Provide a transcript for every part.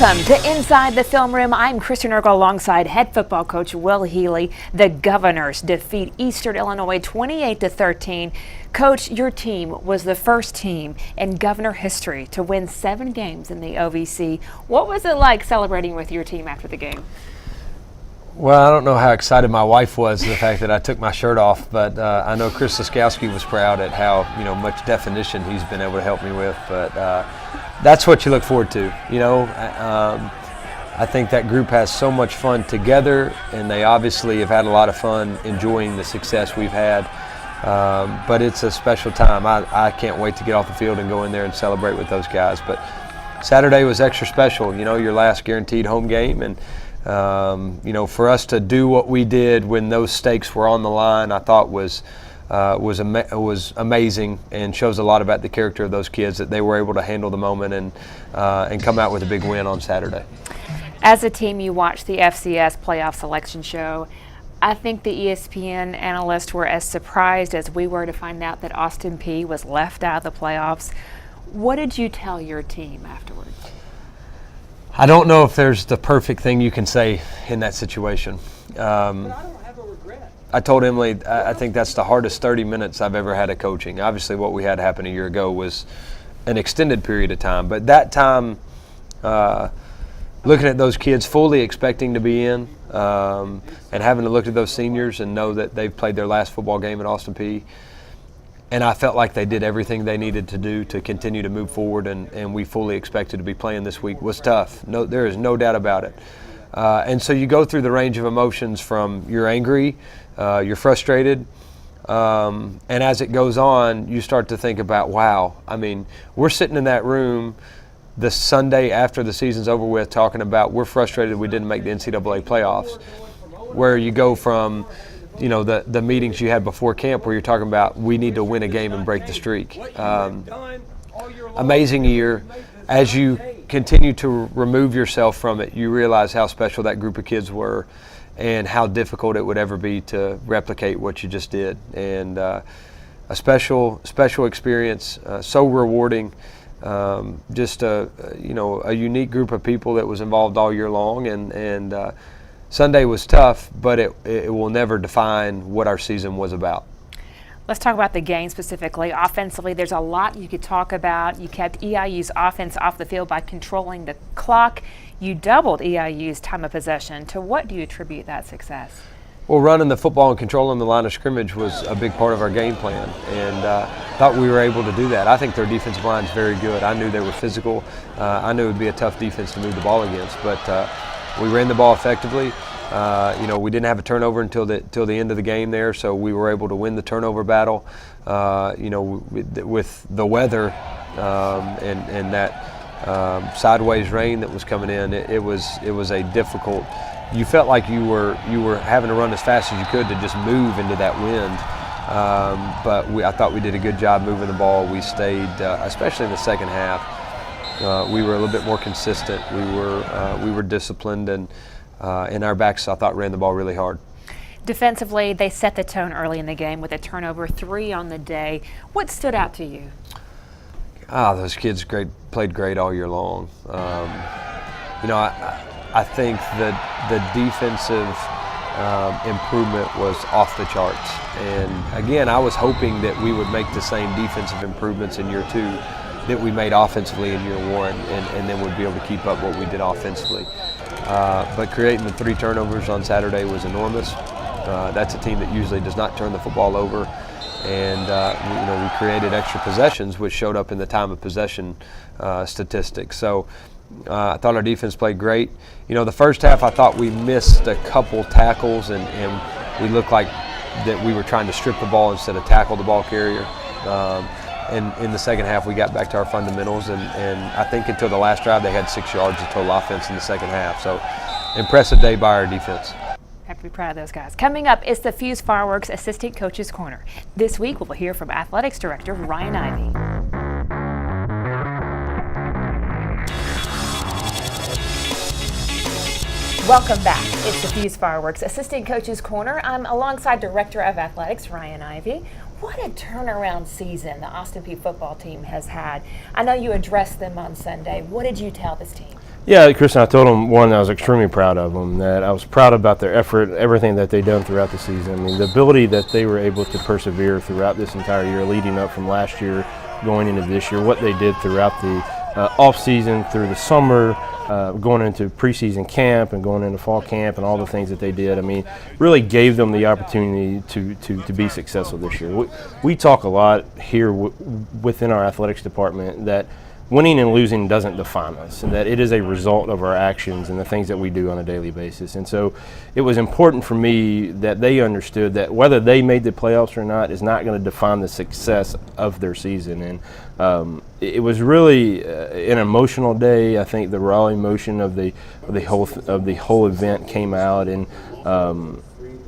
Welcome to Inside the Film Room. I'm Kristen Ergel alongside head football coach Will Healey. The Governors defeat Eastern Illinois 28-13. Coach, your team was the first team in Governor history to win 7 games in the OVC. What was it like celebrating with your team after the game? Well, I don't know how excited my wife was the fact that I took my shirt off, but I know Chris Laskowski was proud at how much definition he's been able to help me with. But that's what you look forward to. I think that group has so much fun together, and they obviously have had a lot of fun enjoying the success we've had. But it's a special time. I can't wait to get off the field and go in there and celebrate with those guys. But Saturday was extra special. Your last guaranteed home game, and for us to do what we did when those stakes were on the line, I thought was amazing, and shows a lot about the character of those kids, that they were able to handle the moment and come out with a big win on Saturday. As a team, you watched the FCS playoff selection show. I think the ESPN analysts were as surprised as we were to find out that Austin Peay was left out of the playoffs. What did you tell your team afterwards? I don't know if there's the perfect thing you can say in that situation. But I don't have a regret. I told Emily, I think that's the hardest 30 minutes I've ever had of coaching. Obviously, what we had happen a year ago was an extended period of time. But that time, looking at those kids fully expecting to be in, and having to look at those seniors and know that they've played their last football game at Austin Peay, and I felt like they did everything they needed to do to continue to move forward, and we fully expected to be playing this week, was tough. No, there is no doubt about it. And so you go through the range of emotions from you're angry, you're frustrated, and as it goes on, you start to think about, wow, we're sitting in that room the Sunday after the season's over with talking about we're frustrated we didn't make the NCAA playoffs, where you go from the meetings you had before camp where you're talking about we need to win a game and break the streak. Amazing year. As you continue to remove yourself from it, you realize how special that group of kids were and how difficult it would ever be to replicate what you just did. And a special experience, so rewarding. Just a unique group of people that was involved all year long, and Sunday was tough, but it will never define what our season was about. Let's talk about the game specifically. Offensively, there's a lot you could talk about. You kept EIU's offense off the field by controlling the clock. You doubled EIU's time of possession. To what do you attribute that success? Well, running the football and controlling the line of scrimmage was a big part of our game plan, and thought we were able to do that. I think their defensive line is very good. I knew they were physical. I knew it would be a tough defense to move the ball against, but we ran the ball effectively. We didn't have a turnover until the end of the game there, so we were able to win the turnover battle. With the weather and that sideways rain that was coming in, it was a difficult. You felt like you were having to run as fast as you could to just move into that wind. But I thought we did a good job moving the ball. We stayed, especially in the second half. We were a little bit more consistent. We were disciplined, and our backs, I thought, ran the ball really hard. Defensively, they set the tone early in the game with a turnover, 3 on the day. What stood out to you? Those kids played great all year long. I think that the defensive improvement was off the charts. And again, I was hoping that we would make the same defensive improvements in year 2 that we made offensively in year 1, and then would be able to keep up what we did offensively. But creating the 3 turnovers on Saturday was enormous. That's a team that usually does not turn the football over. And we created extra possessions, which showed up in the time of possession statistics. So I thought our defense played great. The first half I thought we missed a couple tackles, and we looked like that we were trying to strip the ball instead of tackle the ball carrier. And in the second half we got back to our fundamentals, and I think until the last drive they had 6 yards of total offense in the second half. So impressive day by our defense. Have to be proud of those guys. Coming up is the Fuse Fireworks Assistant Coach's Corner. This week we'll hear from Athletics Director Ryan Ivey. Welcome back. It's the Fuse Fireworks Assistant Coach's Corner. I'm alongside Director of Athletics Ryan Ivey. What a turnaround season the Austin Peay football team has had. I know you addressed them on Sunday. What did you tell this team? Yeah, Chris, I told them, one, I was extremely proud of them, that I was proud about their effort, everything that they've done throughout the season. I mean, the ability that they were able to persevere throughout this entire year, leading up from last year, going into this year, what they did throughout the off-season, through the summer, going into preseason camp and going into fall camp and all the things that they did, I mean, really gave them the opportunity to be successful this year. We talk a lot here within our athletics department that winning and losing doesn't define us, and that it is a result of our actions and the things that we do on a daily basis. And so it was important for me that they understood that whether they made the playoffs or not is not going to define the success of their season. And it was really an emotional day. I think the raw emotion of the whole event came out, and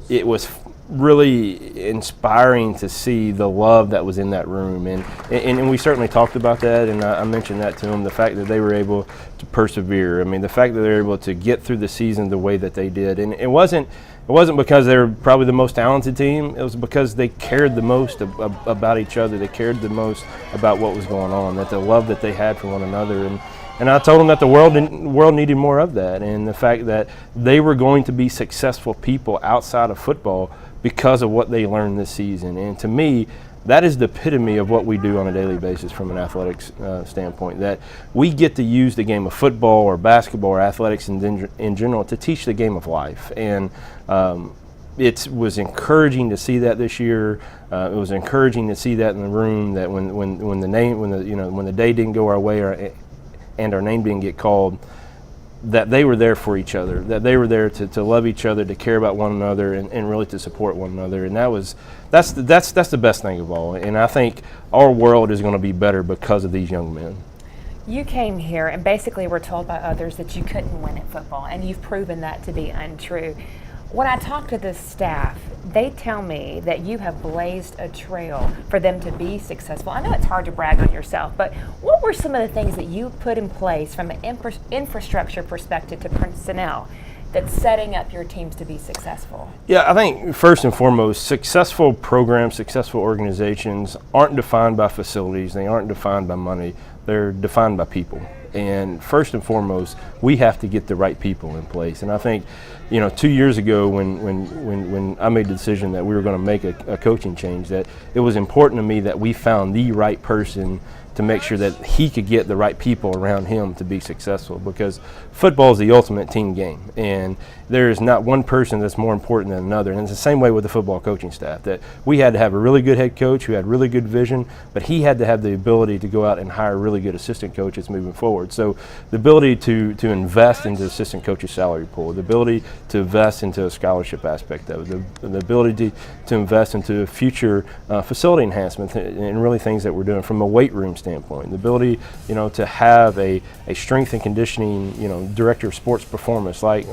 it was really inspiring to see the love that was in that room, and we certainly talked about that, and I mentioned that to them, the fact that they were able to persevere. I mean, the fact that they were able to get through the season the way that they did, and it wasn't because they were probably the most talented team. It was because they cared the most about each other. They cared the most about what was going on, that the love that they had for one another, and I told them that the world needed more of that, and the fact that they were going to be successful people outside of football because of what they learned this season. And to me, that is the epitome of what we do on a daily basis from an athletics standpoint, that we get to use the game of football or basketball or athletics in general to teach the game of life. And it was encouraging to see that this year. It was encouraging to see that in the room, that when the day didn't go our way and our name didn't get called, that they were there for each other, that they were there to love each other, to care about one another, and really to support one another. And that's the best thing of all. And I think our world is going to be better because of these young men. You came here and basically were told by others that you couldn't win at football, and you've proven that to be untrue. When I talk to the staff, they tell me that you have blazed a trail for them to be successful. I know it's hard to brag on yourself, but what were some of the things that you put in place from an infrastructure perspective to personnel that's setting up your teams to be successful? Yeah, I think first and foremost, successful programs, successful organizations aren't defined by facilities. They aren't defined by money. They're defined by people. And first and foremost, we have to get the right people in place. And I think, 2 years ago when I made the decision that we were going to make a coaching change, that it was important to me that we found the right person to make sure that he could get the right people around him to be successful, because football is the ultimate team game, and there is not one person that's more important than another. And it's the same way with the football coaching staff, that we had to have a really good head coach who had really good vision, but he had to have the ability to go out and hire really good assistant coaches moving forward. So the ability to invest into the assistant coach's salary pool, the ability to invest into a scholarship aspect of it, the ability to invest into future facility enhancements and really things that we're doing from a weight room standpoint, the ability, to have a strength and conditioning, director of sports performance like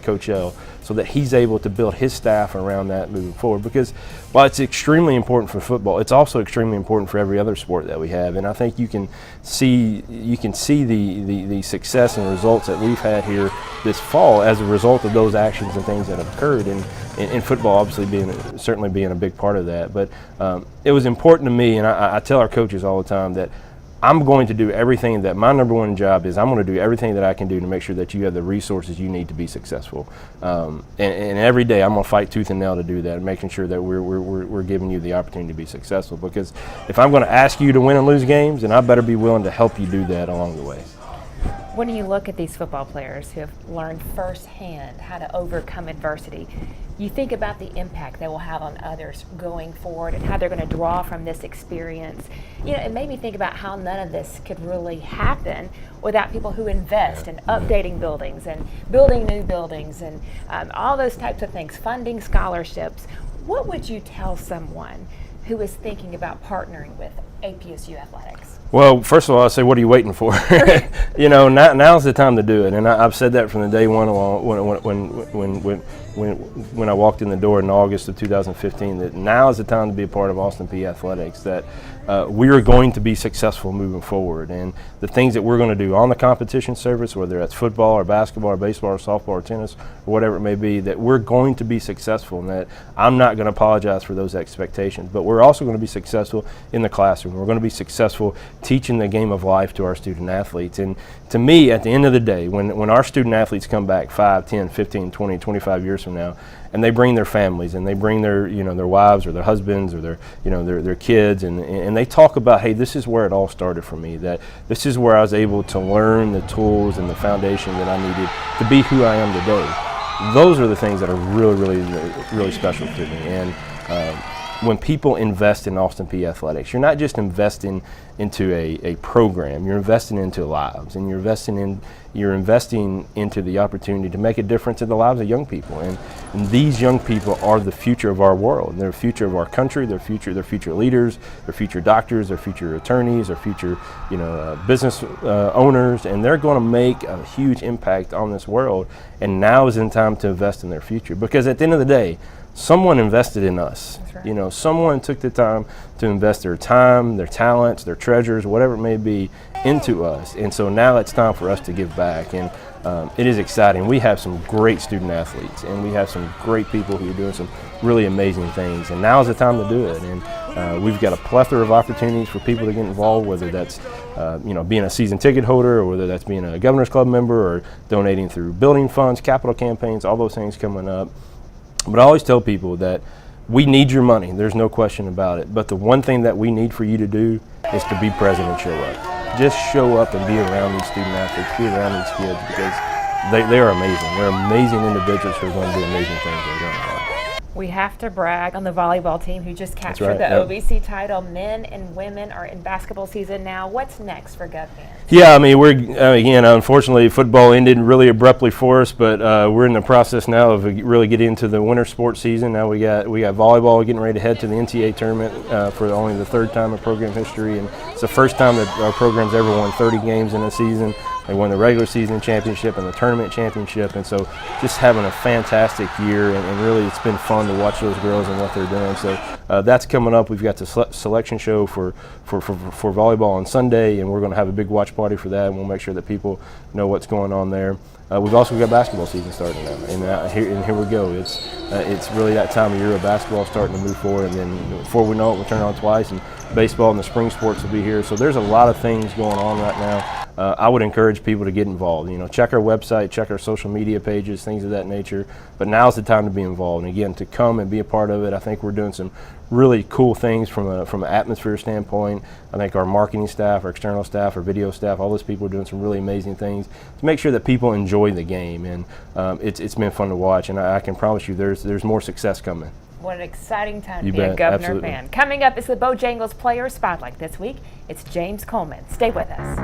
Coach L, so that he's able to build his staff around that moving forward. Because while it's extremely important for football, it's also extremely important for every other sport that we have. And I think you can see the success and results that we've had here this fall as a result of those actions and things that have occurred. And football obviously certainly being a big part of that. But it was important to me, and I tell our coaches all the time that I'm going to do everything, that my number one job is I'm going to do everything that I can do to make sure that you have the resources you need to be successful. And every day I'm going to fight tooth and nail to do that, and making sure that we're giving you the opportunity to be successful. Because if I'm going to ask you to win and lose games, then I better be willing to help you do that along the way. When you look at these football players who have learned firsthand how to overcome adversity, you think about the impact they will have on others going forward and how they're going to draw from this experience. It made me think about how none of this could really happen without people who invest in updating buildings and building new buildings and all those types of things, funding scholarships. What would you tell someone who is thinking about partnering with APSU Athletics? Well, first of all, I say, what are you waiting for? Now's the time to do it, and I've said that from the day one when I walked in the door in August of 2015. That now is the time to be a part of Austin Peay Athletics. That we are going to be successful moving forward, and the things that we're going to do on the competition surface, whether that's football or basketball or baseball or softball or tennis or whatever it may be, that we're going to be successful, and that I'm not going to apologize for those expectations. But we're also going to be successful in the classroom. We're going to be successful teaching the game of life to our student athletes. And to me, at the end of the day, when our student athletes come back 5, 10, 15, 20, 25 years from now, and they bring their families and they bring their, their wives or their husbands or their kids, and they talk about, hey, this is where it all started for me, that this is where I was able to learn the tools and the foundation that I needed to be who I am today. Those are the things that are really special to me. And when people invest in Austin Peay athletics, you're not just investing into a program, you're investing into lives, and you're investing into the opportunity to make a difference in the lives of young people. And these young people are the future of our world. They're the future of our country, they're future leaders, they're future doctors, they're future attorneys, they're future business owners, and they're going to make a huge impact on this world. And now is the time to invest in their future, because at the end of the day, someone invested in us. That's right. Someone took the time to invest their time, their talents, their treasures, whatever it may be, into us. And so now it's time for us to give back. And it is exciting. We have some great student athletes, and we have some great people who are doing some really amazing things. And now is the time to do it. And we've got a plethora of opportunities for people to get involved, whether that's being a season ticket holder, or whether that's being a Governor's Club member, or donating through building funds, capital campaigns, all those things coming up. But I always tell people that we need your money. There's no question about it. But the one thing that we need for you to do is to be present and show up. Just show up and be around these student athletes, be around these kids, because they are amazing. They're amazing individuals who are going to do amazing things in their life. We have to brag on the volleyball team who just captured the OVC title. Men and women are in basketball season now. What's next for Gov fans? Yeah, again, unfortunately, football ended really abruptly for us, but we're in the process now of really getting into the winter sports season. Now we got volleyball getting ready to head to the NCAA tournament for only the third time in program history, and it's the first time that our program's ever won 30 games in a season. They won the regular season championship and the tournament championship, and so just having a fantastic year, and really it's been fun to watch those girls and what they're doing. So that's coming up. We've got the selection show for volleyball on Sunday, and we're going to have a big watch party for that, and we'll make sure that people know what's going on there. We've also got basketball season starting now, and here we go. It's really that time of year of basketball starting to move forward, and then before we know it, we'll turn on twice, and baseball and the spring sports will be here. So there's a lot of things going on right now. I would encourage people to get involved. Check our website, check our social media pages, things of that nature. But now's the time to be involved, and again, to come and be a part of it. I think we're doing some really cool things from an atmosphere standpoint. I think our marketing staff, our external staff, our video staff, all those people are doing some really amazing things to make sure that people enjoy the game, and it's been fun to watch. And I can promise you, there's more success coming. What an exciting time to be a Governor fan. Coming up is the Bojangles Player Spotlight this week. It's James Coleman. Stay with us.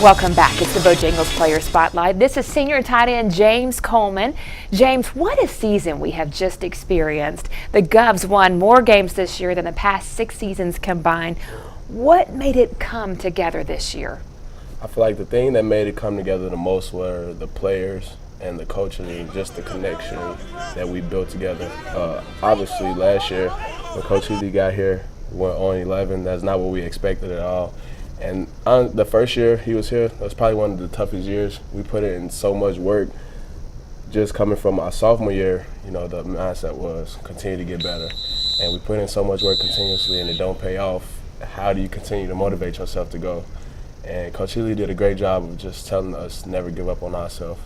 Welcome back. It's the Bojangles Player Spotlight. This is senior tight end James Coleman. James, what a season we have just experienced. The Govs won more games this year than the past 6 seasons combined. What made it come together this year? I feel like the thing that made it come together the most were the players and the coaching, and just the connection that we built together. Obviously, last year when Coach Healey got here, we went on 11. That's not what we expected at all. And the first year he was here, that was probably one of the toughest years. We put in so much work. Just coming from our sophomore year, the mindset was continue to get better. And we put in so much work continuously, and it don't pay off. How do you continue to motivate yourself to go? And Coach Healey did a great job of just telling us never give up on ourselves.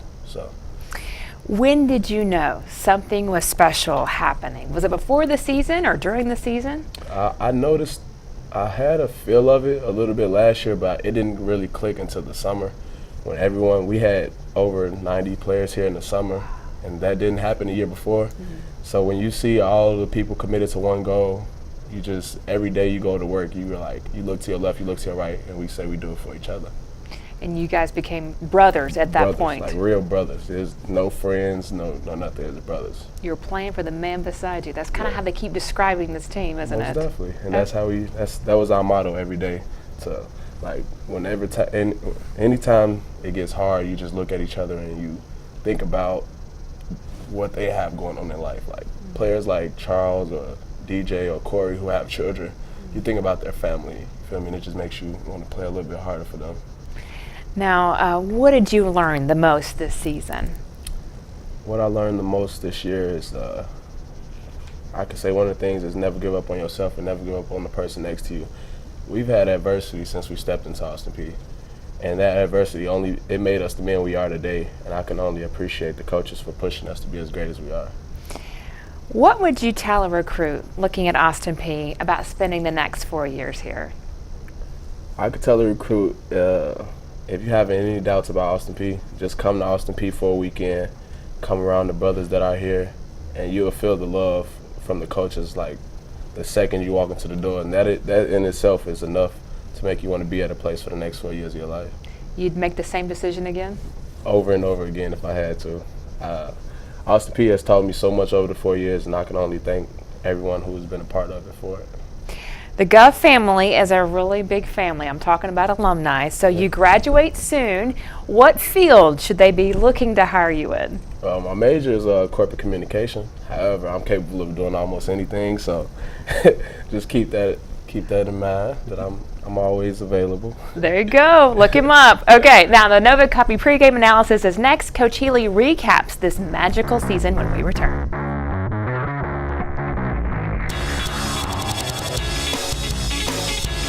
When did you know something was special happening? Was it before the season or during the season? I noticed. I had a feel of it a little bit last year, but it didn't really click until the summer when we had over 90 players here in the summer, and that didn't happen the year before. Mm-hmm. So when you see all the people committed to one goal, you just, every day you go to work, you look to your left, you look to your right, and we say we do it for each other. And you guys became brothers at that point. Like real brothers. There's no friends, no nothing. It's brothers. You're playing for the man beside you. That's kind of how they keep describing this team, isn't it? Most definitely. And that's how that was our motto every day. So, anytime it gets hard, you just look at each other and you think about what they have going on in life. Like players like Charles or DJ or Corey who have children, you think about their family. You feel me? And it just makes you want to play a little bit harder for them. Now, what did you learn the most this season? What I learned the most this year is I could say one of the things is never give up on yourself and never give up on the person next to you. We've had adversity since we stepped into Austin Peay. And that adversity it made us the men we are today. And I can only appreciate the coaches for pushing us to be as great as we are. What would you tell a recruit looking at Austin Peay about spending the next 4 years here? I could tell a recruit, if you have any doubts about Austin Peay, just come to Austin Peay for a weekend, come around the brothers that are here, and you'll feel the love from the coaches like the second you walk into the door. And that in itself is enough to make you want to be at a place for the next 4 years of your life. You'd make the same decision again? Over and over again if I had to. Austin Peay has taught me so much over the 4 years, and I can only thank everyone who's been a part of it for it. The Gov family is a really big family. I'm talking about alumni. So you graduate soon. What field should they be looking to hire you in? My major is corporate communication. However, I'm capable of doing almost anything, so just keep that in mind that I'm always available. There you go. Look him up. Okay, now the Nova Copy pregame analysis is next. Coach Healey recaps this magical season when we return.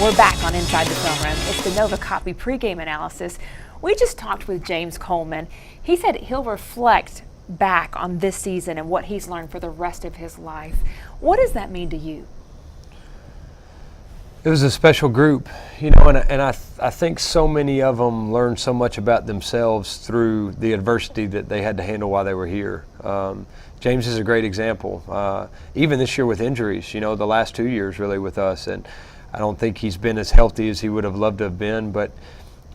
We're back on Inside the Film Room. It's the Nova Copy pregame analysis. We just talked with James Coleman. He said he'll reflect back on this season and what he's learned for the rest of his life. What does that mean to you? It was a special group, and I think so many of them learned so much about themselves through the adversity that they had to handle while they were here. James is a great example. Even this year with injuries, the last 2 years really with us, and I don't think he's been as healthy as he would have loved to have been, but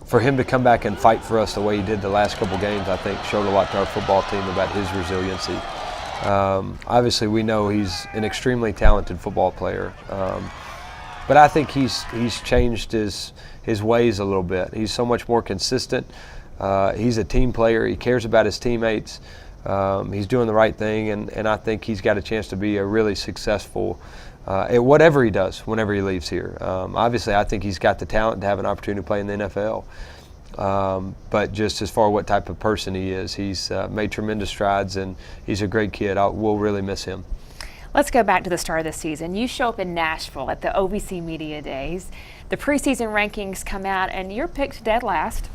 for him to come back and fight for us the way he did the last couple games, I think showed a lot to our football team about his resiliency. Obviously, we know he's an extremely talented football player, but I think he's changed his ways a little bit. He's so much more consistent. He's a team player. He cares about his teammates. He's doing the right thing, and I think he's got a chance to be a really successful at whatever he does whenever he leaves here. Obviously, I think he's got the talent to have an opportunity to play in the NFL. But just as far as what type of person he is, he's made tremendous strides, and he's a great kid. We'll really miss him. Let's go back to the start of the season. You show up in Nashville at the OVC Media Days. The preseason rankings come out, and you're picked dead last.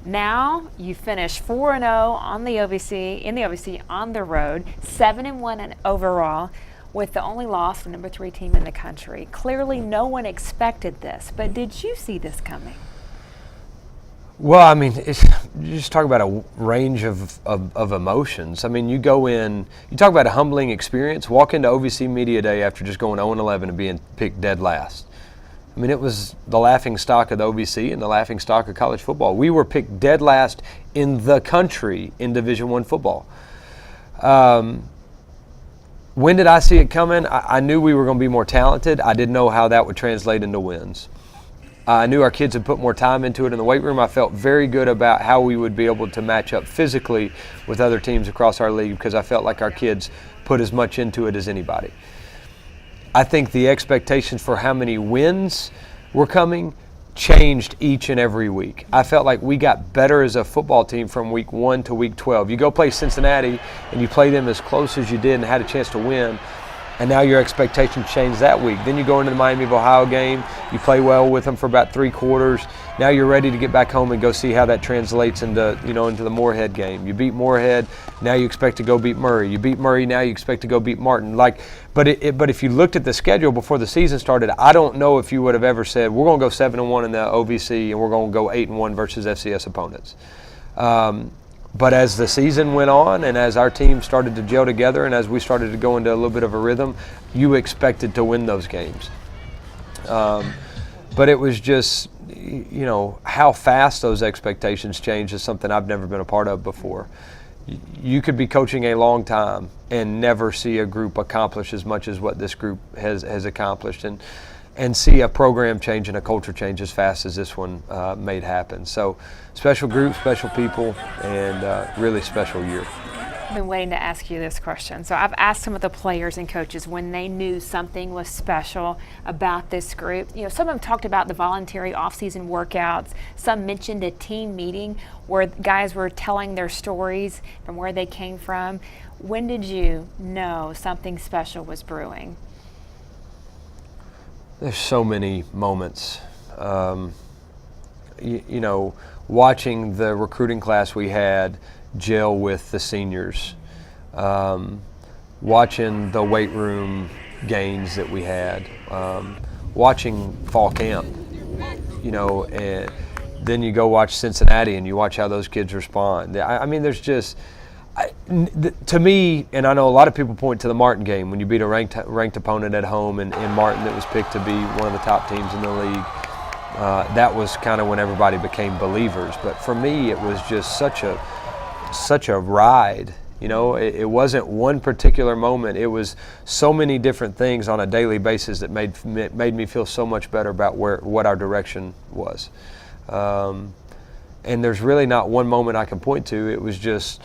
Now you finish 4-0 on the OVC on the road, 7-1 overall, with the only loss, the number 3 team in the country. Clearly, no one expected this, but did you see this coming? Well, I mean, you just talk about a range of emotions. I mean, you go in, you talk about a humbling experience, walk into OVC Media Day after just going 0-11 and being picked dead last. I mean, it was the laughing stock of the OVC and the laughing stock of college football. We were picked dead last in the country in Division I football. When did I see it coming? I knew we were going to be more talented. I didn't know how that would translate into wins. I knew our kids had put more time into it in the weight room. I felt very good about how we would be able to match up physically with other teams across our league because I felt like our kids put as much into it as anybody. I think the expectations for how many wins were coming changed each and every week. I felt like we got better as a football team from week 1 to week 12. You go play Cincinnati and you play them as close as you did and had a chance to win, and now your expectations change that week. Then you go into the Miami of Ohio game, you play well with them for about 3 quarters. Now you're ready to get back home and go see how that translates into the Moorhead game. You beat Moorhead, now you expect to go beat Murray. You beat Murray, now you expect to go beat Martin. But if you looked at the schedule before the season started, I don't know if you would have ever said we're going to go 7-1 in the OVC and we're going to go 8-1 versus FCS opponents. But as the season went on and as our team started to gel together and as we started to go into a little bit of a rhythm, you expected to win those games. But it was just, how fast those expectations changed is something I've never been a part of before. You could be coaching a long time and never see a group accomplish as much as what this group has accomplished and see a program change and a culture change as fast as this one made happen. So special group, special people, and really special year. I've been waiting to ask you this question. So I've asked some of the players and coaches when they knew something was special about this group. You know, some of them talked about the voluntary off-season workouts. Some mentioned a team meeting where guys were telling their stories from where they came from. When did you know something special was brewing? There's so many moments. You know, watching the recruiting class we had gel with the seniors, watching the weight room gains that we had, watching fall camp, you know, and then you go watch Cincinnati and you watch how those kids respond. I mean, there's just, to me, and I know a lot of people point to the Martin game when you beat a ranked opponent at home and Martin that was picked to be one of the top teams in the league. That was kind of when everybody became believers. But for me, it was just such a ride. You know, it wasn't one particular moment. It was so many different things on a daily basis that made me feel so much better about what our direction was. And there's really not one moment I can point to. It was just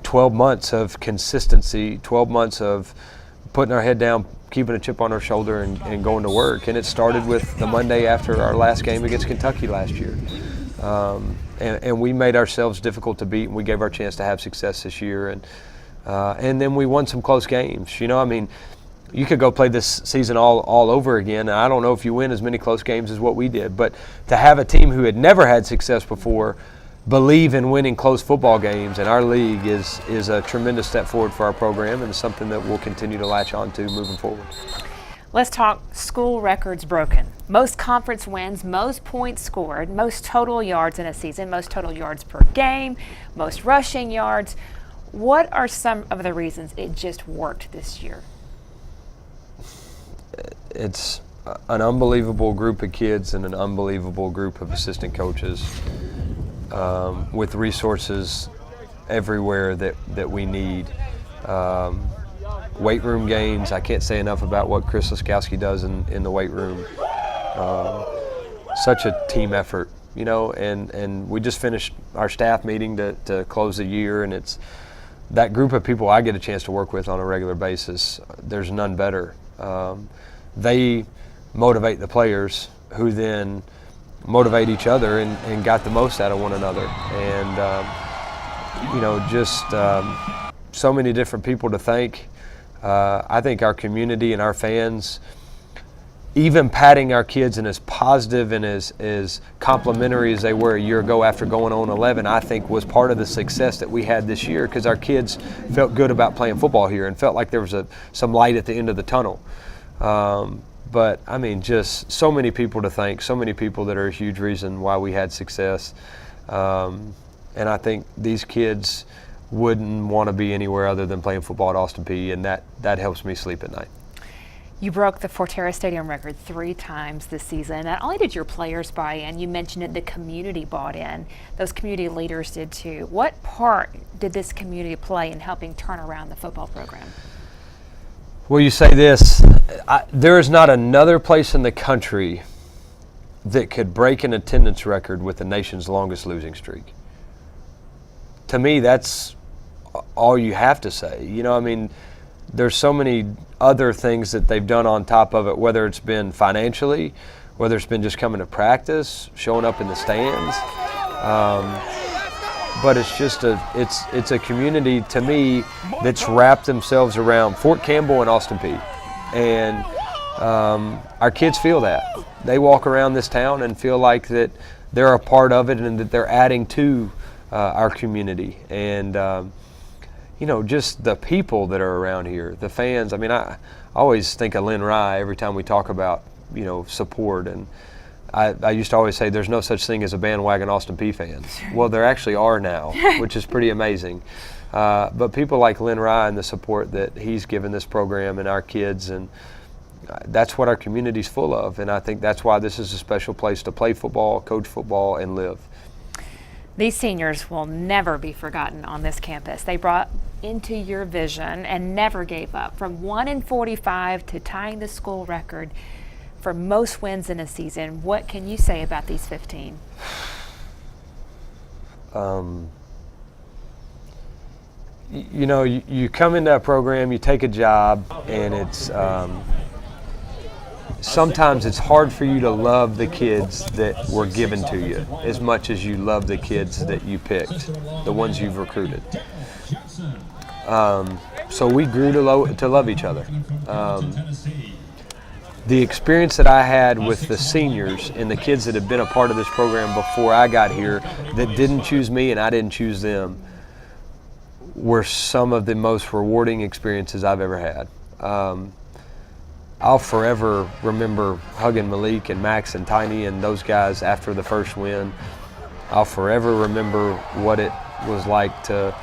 12 months of consistency, 12 months of putting our head down, keeping a chip on our shoulder and going to work. And it started with the Monday after our last game against Kentucky last year. And we made ourselves difficult to beat, and we gave our chance to have success this year. And then we won some close games. You know, I mean, you could go play this season all over again, and I don't know if you win as many close games as what we did. But to have a team who had never had success before believe in winning close football games in our league is a tremendous step forward for our program, and it's something that we'll continue to latch on to moving forward. Let's talk school records broken. Most conference wins, most points scored, most total yards in a season, most total yards per game, most rushing yards. What are some of the reasons it just worked this year? It's an unbelievable group of kids and an unbelievable group of assistant coaches with resources everywhere that we need. Weight room gains, I can't say enough about what Chris Laskowski does in the weight room. Such a team effort, you know, and we just finished our staff meeting to close the year, and it's that group of people I get a chance to work with on a regular basis. There's none better. They motivate the players, who then motivate each other and got the most out of one another. And, you know, just so many different people to thank. I think our community and our fans, even patting our kids and as positive and as complimentary as they were a year ago after going on 11, I think was part of the success that we had this year, because our kids felt good about playing football here and felt like there was some light at the end of the tunnel. But, I mean, just so many people to thank, so many people that are a huge reason why we had success. And I think these kids wouldn't want to be anywhere other than playing football at Austin Peay, and that helps me sleep at night. You broke the Forterra Stadium record 3 times this season. Not only did your players buy in, you mentioned it, the community bought in. Those community leaders did too. What part did this community play in helping turn around the football program? Well, you say this, there is not another place in the country that could break an attendance record with the nation's longest losing streak. To me, that's all you have to say. You know, I mean, there's so many other things that they've done on top of it, whether it's been financially, whether it's been just coming to practice, showing up in the stands. But it's just it's a community, to me, that's wrapped themselves around Fort Campbell and Austin Peay. And our kids feel that. They walk around this town and feel like that they're a part of it and that they're adding to our community. And you know, just the people that are around here, the fans. I mean, I always think of Lynn Rye every time we talk about, you know, support. And I used to always say there's no such thing as a bandwagon Austin Peay fans. Well, there actually are now, which is pretty amazing. But people like Lynn Rye and the support that he's given this program and our kids, and that's what our community's full of. And I think that's why this is a special place to play football, coach football, and live. These seniors will never be forgotten on this campus. They brought into your vision and never gave up. From 1-45 to tying the school record for most wins in a season, what can you say about these 15? you know, you come into a program, you take a job, and it's sometimes it's hard for you to love the kids that were given to you as much as you love the kids that you picked, the ones you've recruited. So we grew to love each other. The experience that I had with the seniors and the kids that had been a part of this program before I got here that didn't choose me and I didn't choose them were some of the most rewarding experiences I've ever had. I'll forever remember hugging Malik and Max and Tiny and those guys after the first win. I'll forever remember what it was like to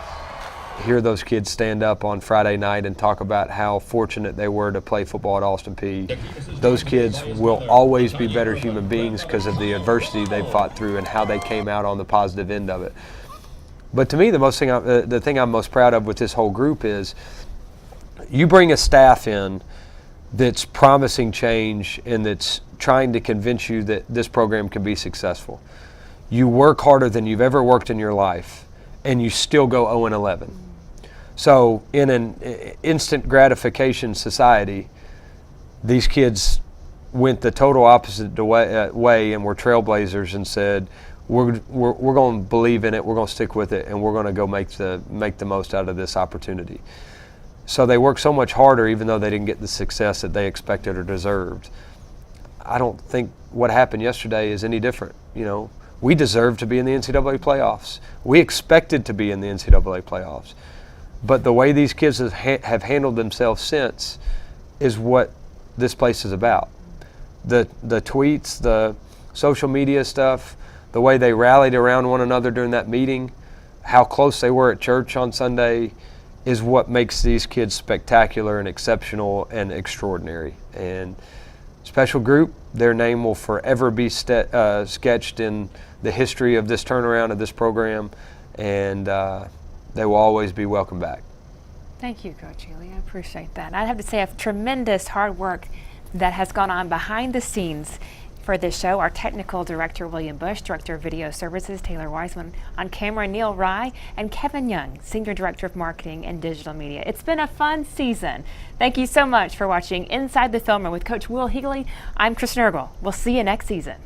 hear those kids stand up on Friday night and talk about how fortunate they were to play football at Austin Peay. Those kids will always be better human beings because of the adversity they fought through and how they came out on the positive end of it. But to me, the thing I'm most proud of with this whole group is you bring a staff in that's promising change and that's trying to convince you that this program can be successful. You work harder than you've ever worked in your life, and you still go 0-11. So in an instant gratification society, these kids went the total opposite way and were trailblazers and said, we're going to believe in it, we're going to stick with it, and we're going to go make the most out of this opportunity. So they worked so much harder even though they didn't get the success that they expected or deserved. I don't think what happened yesterday is any different. You know, we deserved to be in the NCAA playoffs. We expected to be in the NCAA playoffs. But the way these kids have handled themselves since is what this place is about. The tweets, the social media stuff, the way they rallied around one another during that meeting, how close they were at church on Sunday is what makes these kids spectacular and exceptional and extraordinary. And special group, their name will forever be sketched in the history of this turnaround of this program, and they will always be welcome back. Thank you, Coach Healey. I appreciate that. I have to say, a tremendous hard work that has gone on behind the scenes for this show. Our technical director, William Bush, director of video services, Taylor Wiseman, on camera, Neil Rye, and Kevin Young, senior director of marketing and digital media. It's been a fun season. Thank you so much for watching Inside the Film Room with Coach Will Healey. I'm Kristen Ergel. We'll see you next season.